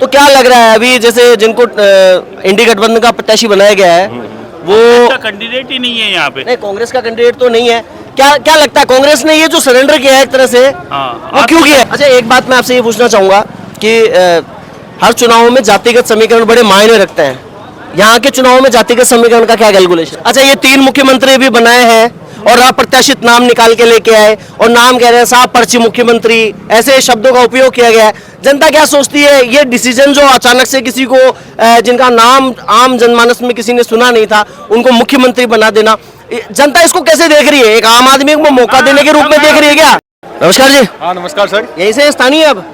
तो क्या लग रहा है अभी जैसे जिनको इंडी गठबंधन का प्रत्याशी बनाया गया है वो कैंडिडेट ही नहीं है यहाँ पे। नहीं, कांग्रेस का कैंडिडेट तो नहीं है। क्या क्या लगता है कांग्रेस ने ये जो सरेंडर किया है एक तरह से वो क्यों किया है? अच्छा, एक बात मैं आपसे ये पूछना चाहूंगा कि हर चुनाव में जातिगत समीकरण बड़े मायने रखते हैं। यहाँ के चुनाव में जातिगत समीकरण का क्या कैलकुलेशन? अच्छा, ये 3 मुख्यमंत्री भी बनाए हैं और अप्रत्याशित नाम निकाल के लेके आए और नाम कह रहे हैं साहब पर्ची मुख्यमंत्री, ऐसे शब्दों का उपयोग किया गया है। जनता क्या सोचती है ये डिसीजन जो अचानक से किसी को जिनका नाम आम जनमानस में किसी ने सुना नहीं था उनको मुख्यमंत्री बना देना, जनता इसको कैसे देख रही है? एक आम आदमी को मौका देने के रूप में देख रही है क्या? नमस्कार जी। हाँ नमस्कार सर। यही से स्थानीय अब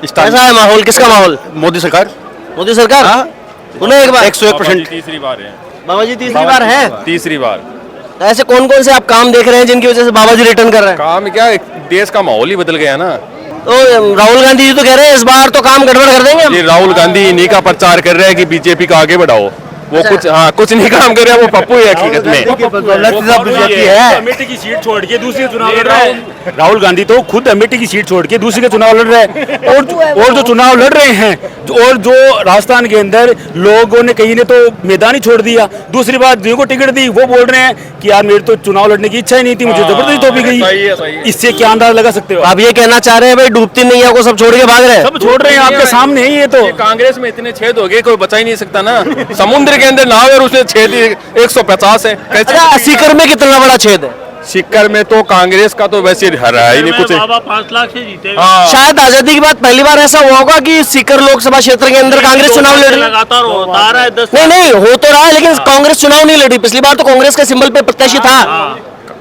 कैसा है माहौल? किसका माहौल? मोदी सरकार। मोदी सरकार उन्हें एक बार 101%। तीसरी बार है। बाबा जी तीसरी बार है। तीसरी बार। ऐसे कौन कौन से आप काम देख रहे हैं जिनकी वजह से बाबा जी रिटर्न कर रहे हैं? काम क्या, देश का माहौल ही बदल गया ना। तो राहुल गांधी जी तो कह रहे हैं इस बार तो काम गड़बड़ कर देंगे हम। ये राहुल गांधी इन्हीं का प्रचार कर रहे हैं कि बीजेपी का आगे बढ़ाओ। वो कुछ नहीं काम कर रहा, वो पप्पू है हकीकत में। अमेठी की सीट छोड़ के दूसरे चुनाव लड़ रहा है। राहुल गांधी तो खुद अमेठी की सीट छोड़ के दूसरे के चुनाव लड़ रहे हैं और जो चुनाव लड़ रहे हैं और जो राजस्थान के अंदर लोगों ने कहीं ने तो मैदान ही छोड़ दिया। दूसरी बात जिनको टिकट दी वो बोल रहे हैं कि यार मेरी तो चुनाव लड़ने की इच्छा ही नहीं थी, मुझे जबरदस्ती थोपी गई। इससे क्या अंदाजा लगा सकते हो? आप ये कहना चाह रहे हैं भाई डूबती नैया को सब छोड़ के भाग रहे हैं? सब छोड़ रहे हैं, आपके सामने ही। ये तो कांग्रेस में इतने छेद हो गए कोई बचा ही नहीं सकता ना। समुद्र के अंदर नाव है और उसमें छेद 150 है। अच्छा, सीकर में कितना बड़ा छेद है? सीकर में तो कांग्रेस का तो वैसे हरा ही नहीं कुछ। बाबा 5 लाख से जीते। शायद आजादी के बाद पहली बार ऐसा हुआ होगा कि सीकर लोकसभा क्षेत्र के अंदर कांग्रेस चुनाव लड़ रही है। लगातार होता आ रहा है 10। नहीं हो तो रहा है, लेकिन कांग्रेस चुनाव नहीं लड़ी। पिछली बार तो कांग्रेस के सिंबल पे प्रत्याशी था।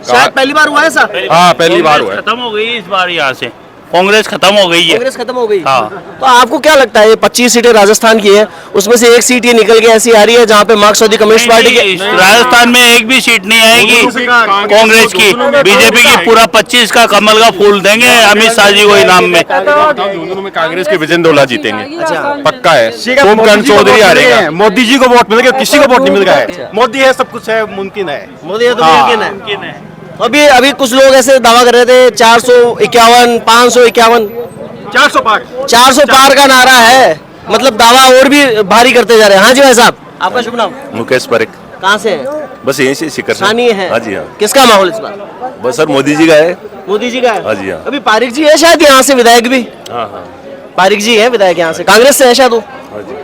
शायद पहली बार हुआ ऐसा। हाँ पहली बार हुआ। खत्म हो गई इस बार, यहाँ से कांग्रेस खत्म हो गई है। कांग्रेस खत्म हो गई। हाँ। तो आपको क्या लगता है ये 25 सीटें राजस्थान की है, उसमें से एक सीट ये निकल के ऐसी आ रही है जहाँ पे मार्क्सवादी कम्युनिस्ट पार्टी की राजस्थान में एक भी सीट नहीं आएगी कांग्रेस की। बीजेपी की पूरा 25 का कमल का फूल देंगे अमित शाह जी को इनाम में। दोनों में कांग्रेस के विजय डोला जीतेंगे। अच्छा। पक्का है। ओमकांत चौधरी हारेगा। मोदी जी को वोट मिलेगा, किसी को वोट नहीं मिल रहा है। मोदी है, सब कुछ है, मुमकिन है। मोदी है तो मुमकिन है। अभी कुछ लोग ऐसे दावा कर रहे थे 451, 551, 400 पार का नारा है, मतलब दावा और भी भारी करते जा रहे हैं। हाँ जी भाई साहब, आपका शुभ नाम? मुकेश पारेख। कहाँ से है? बस यहीं से सीकर से। स्थानीय है? हाँ जी हाँ। किसका माहौल इस बार? बस सर मोदी जी का है। मोदी जी का है? हाँ जी हाँ। अभी पारिक जी है शायद यहाँ से विधायक भी। हाँ हाँ पारिक जी है विधायक यहाँ से, कांग्रेस से है शायद वो। हाँ जी।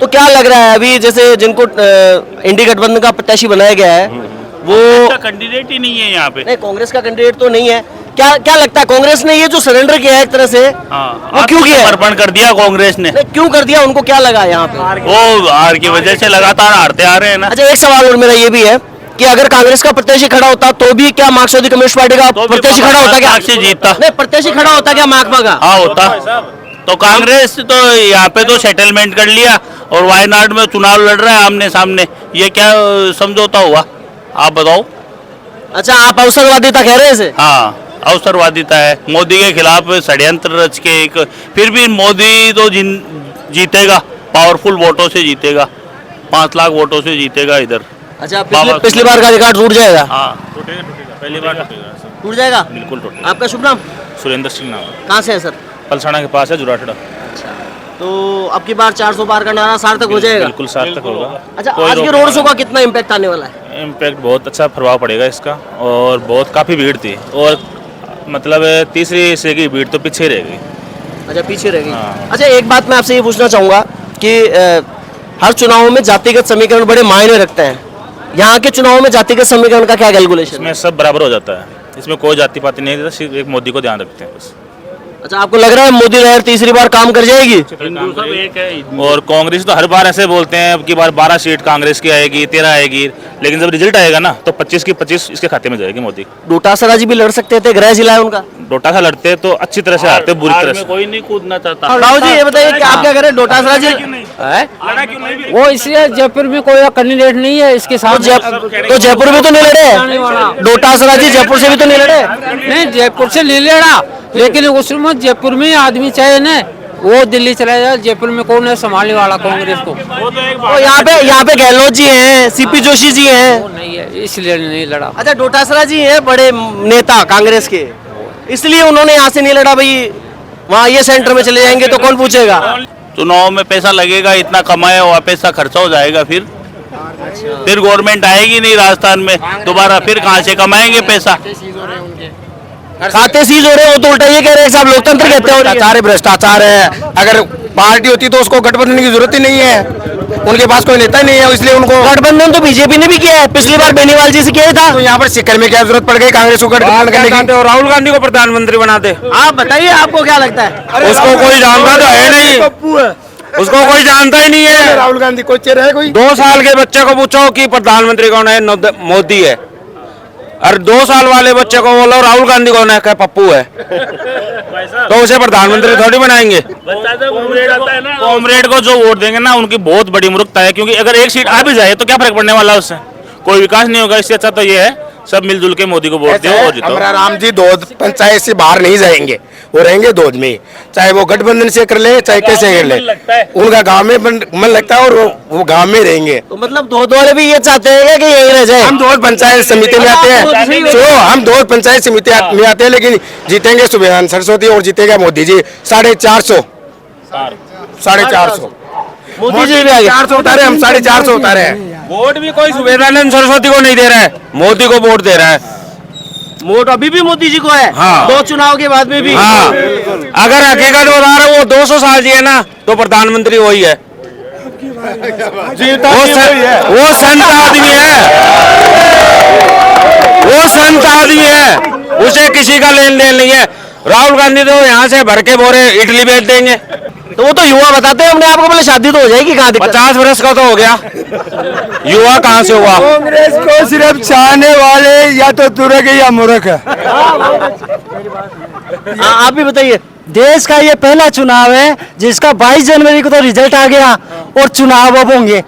तो क्या लग रहा है अभी जैसे जिनको इंडी गठबंधन का प्रत्याशी बनाया गया है वो कैंडिडेट ही नहीं है यहाँ पे। नहीं, कांग्रेस का कैंडिडेट तो नहीं है। क्या क्या लगता है कांग्रेस ने ये जो सरेंडर किया है एक तरह से वो क्यों किया? समर्पण कर दिया कांग्रेस ने। नहीं, क्यों कर दिया? उनको क्या लगा यहाँ पे? वो हार की वजह से लगातार हारते आ रहे हैं ना। अच्छा, एक सवाल और मेरा ये भी है कि अगर कांग्रेस का प्रत्याशी खड़ा होता तो भी क्या मार्क्सवादी कम्युनिस्ट पार्टी का प्रत्याशी खड़ा होता क्या? से जीतता। नहीं, प्रत्याशी खड़ा होता क्या माकपा का? हाँ होता। तो कांग्रेस तो यहाँ पे तो सेटलमेंट कर लिया और वायनाड में चुनाव लड़ रहा है आमने सामने। ये क्या समझौता हुआ, आप बताओ? अच्छा, आप अवसरवादिता कह रहे हैं इसे? हाँ, अवसरवादिता है। मोदी के खिलाफ षड्यंत्र रच के एक, फिर भी मोदी तो जीतेगा, पावरफुल वोटों से जीतेगा, 5 लाख वोटों से जीतेगा इधर। अच्छा, पिछली बार का रिकॉर्ड टूट जाएगा? हाँ टूटेगा, पहली बार टूट जाएगा, बिल्कुल टूटेगा। आपका शुभ नाम? सुरेंद्र सिंह नाम। कहाँ से है सर? पलसाना के पास है, जुराठड़ा। तो अब की बार 400 पार का नारा सार्थक हो जाएगा? बिल्कुल सार्थक होगा। अच्छा, आज के रोड शो का कितना इम्पैक्ट आने वाला है? इम्पैक्ट बहुत अच्छा प्रभाव पड़ेगा इसका, और बहुत काफ़ी भीड़ थी और मतलब तीसरे हिस्से की भीड़ तो पीछे रह गई। अच्छा, पीछे रह गई। हाँ। अच्छा, एक बात मैं आपसे ये पूछना चाहूँगा कि हर चुनाव में जातिगत समीकरण बड़े मायने रखते हैं। यहाँ के चुनाव में जातिगत समीकरण का क्या कैलकुलेशन? इसमें सब बराबर हो जाता है, इसमें कोई जाति पाति नहीं रहता, सिर्फ एक मोदी को ध्यान रखते हैं बस। अच्छा, आपको लग रहा है मोदी लहर तीसरी बार काम कर जाएगी? हिंदू सब एक है। और कांग्रेस तो हर बार ऐसे बोलते हैं अब की बार 12 सीट कांग्रेस की आएगी, 13 आएगी, लेकिन जब रिजल्ट आएगा ना तो 25 की 25 इसके खाते में जाएगी मोदी। डोटासरा जी भी लड़ सकते थे, गृह जिला है उनका। डोटासरा लड़ते तो अच्छी तरह से हारते, बुरी तरह से। कोई नहीं कूदना चाहता। राहुल जी ये बताइए कि आप क्या करें? डोटासरा जी वो इसलिए जयपुर में कोई कैंडिडेट नहीं है इसके साथ। तो जयपुर में तो नहीं लड़े? डोटासरा जी जयपुर से भी तो नहीं लड़े? नहीं, जयपुर से ले लेना, लेकिन उसमें जयपुर में आदमी चाहिए ना, वो दिल्ली चला जाए। जयपुर में कौन है संभालने वाला कांग्रेस को? तो यहाँ पे गहलोत जी हैं, सीपी जोशी जी हैं। वो नहीं है, इसलिए नहीं लड़ा। अच्छा, डोटासरा जी हैं बड़े नेता कांग्रेस के, इसलिए उन्होंने यहाँ से नहीं लड़ा। भाई वहाँ ये सेंटर में चले जाएंगे तो कौन पूछेगा? चुनाव में पैसा लगेगा, इतना कमाया हुआ पैसा खर्चा हो जाएगा, फिर गवर्नमेंट आएगी नहीं राजस्थान में दोबारा, फिर कहाँ से कमाएंगे पैसा। खाते सीज हो रहे हो तो उल्टा ये कह रहे हैं साहब लोकतंत्र कहते हो। भ्रष्टाचार है, भ्रष्टाचार है। अगर पार्टी होती तो उसको गठबंधन की जरूरत ही नहीं है, उनके पास कोई नेता ही नहीं है, इसलिए उनको गठबंधन तो बीजेपी ने भी किया है, पिछली बार बेनीवाल जी से किया था। तो यहाँ पर सिक्कर में क्या जरूरत पड़ गई कांग्रेस को गठबंधन करने की? और राहुल गांधी को प्रधानमंत्री बना दे। आप बताइए आपको क्या लगता है? उसको कोई जानता तो है नहीं, उसको कोई जानता ही नहीं है। राहुल गांधी को चेहरा है कोई? 2 साल के बच्चे को पूछो कि प्रधानमंत्री कौन है, मोदी है। और 2 साल वाले बच्चे को बोलो राहुल गांधी कौन है, क्या पप्पू है। तो उसे प्रधानमंत्री थोड़ी बनाएंगे। कॉमरेड को जो वोट देंगे ना, उनकी बहुत बड़ी मूर्खता है, क्योंकि अगर एक सीट आ भी जाए तो क्या फर्क पड़ने वाला है उससे, कोई विकास नहीं होगा। इससे अच्छा तो ये है सब मिलजुल के मोदी को वोट दो और जीतो। हमारा राम जी दौद पंचायत से बाहर नहीं जाएंगे, वो रहेंगे दौद में, चाहे वो गठबंधन से कर ले चाहे कैसे कर ले, उनका गांव में मन लगता है और वो गांव में रहेंगे। तो मतलब दो वाले भी ये चाहते हैं कि यही रह जाए। हम दौद पंचायत समिति में आते हैं, तो हम दौद पंचायत समिति में आते हैं, लेकिन जीतेंगे सुबेहान सरस्वती और जीतेगा मोदी जी 450 मोदी जी भी आगे 400 उतारे, हम 450 उतारे हैं। वोट भी कोई सुबेदानंद सरस्वती को नहीं दे रहा है, मोदी को वोट दे रहा है। वोट अभी भी मोदी जी को है। हाँ। 2 चुनाव के बाद में भी। हाँ, अगर हकीकत बता रहा वो 200 साल जिए ना तो प्रधानमंत्री वही है। वो संत आदमी है, वो संत आदमी है, उसे किसी का लेन देन नहीं है। राहुल गांधी तो यहाँ से भर के बोरे इडली बेच देंगे। तो वो तो युवा बताते हैं अपने आप को, बोले शादी तो हो जाएगी, कहाँ दिक्कत? 50 वर्ष का तो हो गया, युवा कहाँ से हुआ? कांग्रेस को सिर्फ चाहने वाले या तो तुरक या मूर्ख है। आप भी बताइए। देश का ये पहला चुनाव है जिसका 22 जनवरी को तो रिजल्ट आ गया और चुनाव अब होंगे।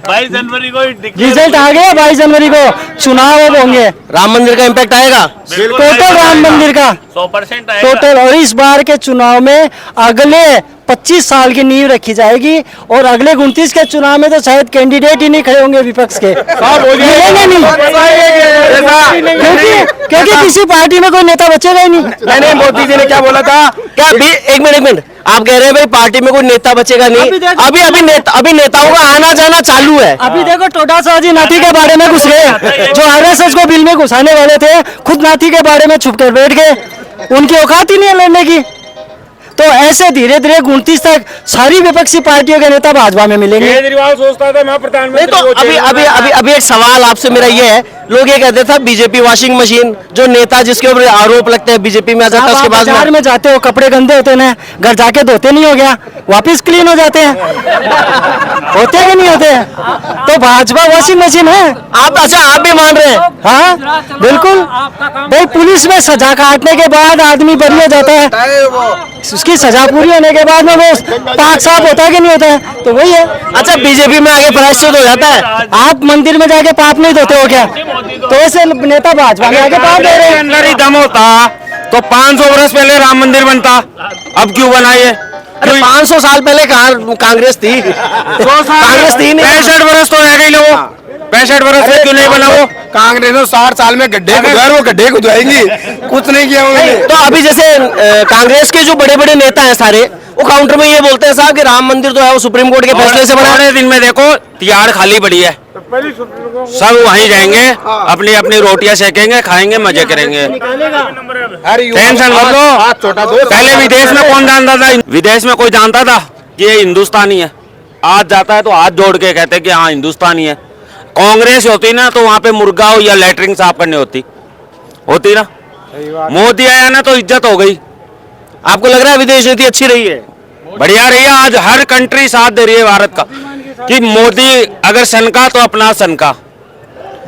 22 जनवरी को रिजल्ट आ गया, 22 जनवरी को चुनाव अब होंगे। राम मंदिर का इम्पैक्ट आएगा टोटल राम मंदिर का 100% आएगा। टोटल। और इस बार के चुनाव में अगले 25 साल की नींव रखी जाएगी और अगले 29 के चुनाव में तो शायद कैंडिडेट ही नहीं खड़े होंगे विपक्ष के, मिलेंगे नहीं, क्योंकि किसी पार्टी में कोई नेता बचेगा ही नहीं। मैंने मोदी जी ने क्या बोला था? क्या एक मिनट आप कह रहे हैं भाई पार्टी में कोई नेता बचेगा नहीं? अभी नेताओं का आना जाना चालू है। अभी देखो टोडा साहजी नाथी के बारे में घुस गए, जो आरएसएस को बिल में घुसाने वाले थे, खुद नाथी के बारे में छुप कर बैठ गए, उनकी औकात ही नहीं है लड़ने की। तो ऐसे धीरे धीरे 29 तक सारी विपक्षी पार्टियों के नेता भाजपा में मिलेंगे। केजरीवाल सोचता था मैं नहीं प्रधानमंत्री तो अभी एक सवाल आपसे मेरा ये है, लोग ये कहते थे बीजेपी वॉशिंग मशीन, जो नेता जिसके ऊपर आरोप लगते हैं बीजेपी में आ जाता है, उसके बाद बाजार में जाते हो, कपड़े गंदे होते हैं, घर जाके धोते नहीं हो गया, वापिस क्लीन हो जाते हैं, होते कि नहीं होते? तो भाजपा वॉशिंग मशीन है। आप भी मान रहे हैं? हाँ बिल्कुल भाई, पुलिस में सजा काटने के बाद आदमी बरी हो जाता है, उसकी सजा पूरी होने के बाद में वो पाक साफ होता है कि नहीं होता है? तो वही है। अच्छा, बीजेपी में आगे प्रायश्चित हो जाता है। आप मंदिर में जाके पाप नहीं धोते हो क्या? तो ऐसे नेता भाजपा में आगे पाप दे रहे हैं। अंदर ही दम होता तो 500 वर्ष पहले राम मंदिर बनता, अब क्यों बनाए? अरे 500 साल पहले कांग्रेस थी, कांग्रेस थी नहीं। 65 वर्ष तो रह गई ना, वो 65 वर्ष से क्यों नहीं बना? वो कांग्रेस ने 60 साल में गड्ढे खुदवाए, वो गड्ढे खुदवाएंगी, कुछ नहीं किया उन्होंने। तो अभी जैसे कांग्रेस के जो बड़े बड़े नेता हैं सारे, वो काउंटर में ये बोलते हैं साहब कि राम मंदिर जो है वो सुप्रीम कोर्ट के फैसले से बना है। दिन में देखो तिहाड़ खाली पड़ी है, सब वहीं जाएंगे, अपनी अपनी रोटियां सेकेंगे, खाएंगे, मजे करेंगे, टेंशन मत लो। पहले विदेश में कौन जानता था? विदेश में कोई जानता था कि ये हिंदुस्तानी है? आज जाता है तो हाथ जोड़ के कहते हैं कि हाँ हिंदुस्तानी है। कांग्रेस होती ना तो वहाँ पे मुर्गा हो या लेटरिन साफ करने होती ना। मोदी आया ना तो इज्जत हो गई। आपको लग रहा है विदेश नीति अच्छी रही है? बढ़िया रही है। आज हर कंट्री साथ दे रही है भारत का कि मोदी अगर सनका तो अपना सनका।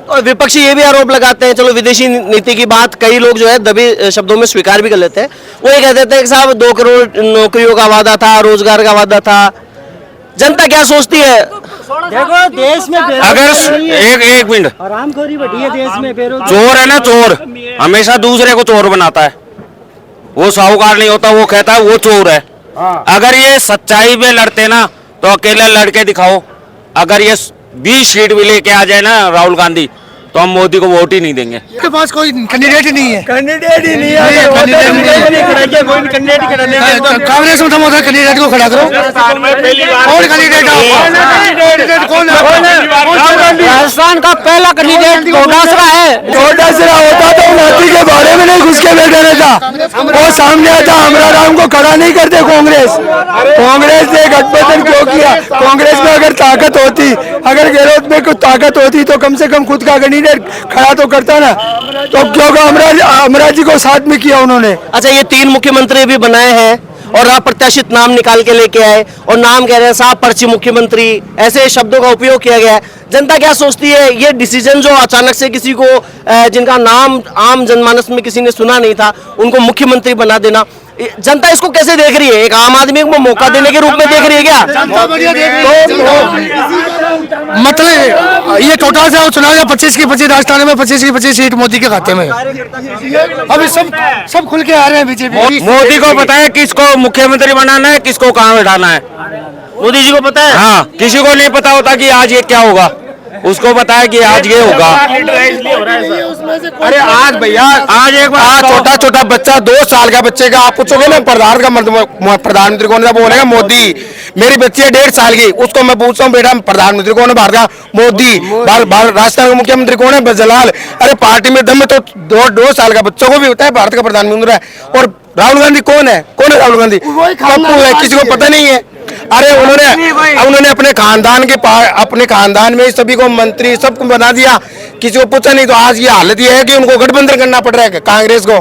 और विपक्षी ये भी आरोप लगाते हैं, चलो विदेशी नीति की बात कई लोग जो है दबे शब्दों में स्वीकार भी कर लेते हैं, वो ये कह देते हैं कि साहब 2 करोड़ नौकरियों का वादा था, रोजगार का वादा था। जनता क्या सोचती है? देखो देश में अगर एक मिनट, आरामखोरी बढ़ी है देश में, बेरोजगारी। चोर है ना, चोर हमेशा दूसरे को चोर बनाता है। वो साहूकार नहीं होता, वो कहता है वो चोर है। अगर ये सच्चाई में लड़ते ना तो अकेले लड़के दिखाओ। अगर ये 20 सीट भी लेके आ जाए ना राहुल गांधी, तो हम मोदी को वोट ही नहीं देंगे। के पास कोई कैंडिडेट ही नहीं है। कैंडिडेट ही नहीं है, कांग्रेस में तुम उधर कैंडिडेट को खड़ा करो। और कैंडिडेट कौन है? राजस्थान का पहला कैंडिडेट डोडासरा है। डोडासरा होता तो नाती के बारे में नहीं घुस के बैठा रहता, वो सामने आता। हमरा राम को खड़ा नहीं करते कांग्रेस ने गठबंधन क्यों किया? कांग्रेस में अगर ताकत होती, अगर गहलोत में कुछ ताकत होती तो कम से कम खुद का कैंडिडेट खड़ा तो करता ना। तो क्यों अमराज जी को साथ में किया उन्होंने? अच्छा, ये 3 मुख्यमंत्री भी बनाए हैं और अप्रत्याशित नाम निकाल के लेके आए और नाम कह रहे हैं साफ पर्ची मुख्यमंत्री, ऐसे शब्दों का उपयोग किया गया है। जनता क्या सोचती है? ये डिसीजन जो अचानक से किसी को जिनका नाम आम जनमानस में किसी ने सुना नहीं था, उनको मुख्यमंत्री बना देना, जनता इसको कैसे देख रही है? एक आम आदमी को मौका देने के रूप में देख रही है क्या? मतलब ये टोटल से चुनाव 25 की 25, राजस्थान में 25 की 25 सीट मोदी के खाते में। अभी सब खुल के आ रहे हैं बीजेपी। मोदी को पता है किसको मुख्यमंत्री बनाना है, किसको कहाँ बैठाना है। मोदी जी को पता है? हाँ, किसी को नहीं पता होता कि आज ये क्या होगा, उसको पता है कि आज ये होगा। अरे आज भैया, आज एक बार छोटा छोटा बच्चा 2 साल का बच्चे का आप पूछोगे ना प्रधानमंत्री कौन है, बोलेगा मोदी। मेरी बच्ची है 1.5 साल की, उसको मैं पूछता हूँ बेटा प्रधानमंत्री कौन है भारत का? मोदी। राजस्थान का मुख्यमंत्री कौन है? बजलाल। अरे पार्टी में दम है तो 2 साल का बच्चों को भी होता है भारत का प्रधानमंत्री है। और राहुल गांधी कौन है? राहुल गांधी पप्पू है, किसी को पता नहीं है। अरे उन्होंने अपने खानदान में सभी को मंत्री सबको बना दिया, किसी को पूछा नहीं। तो आज ये हालत ये है कि उनको गठबंधन करना पड़ रहा है कांग्रेस को।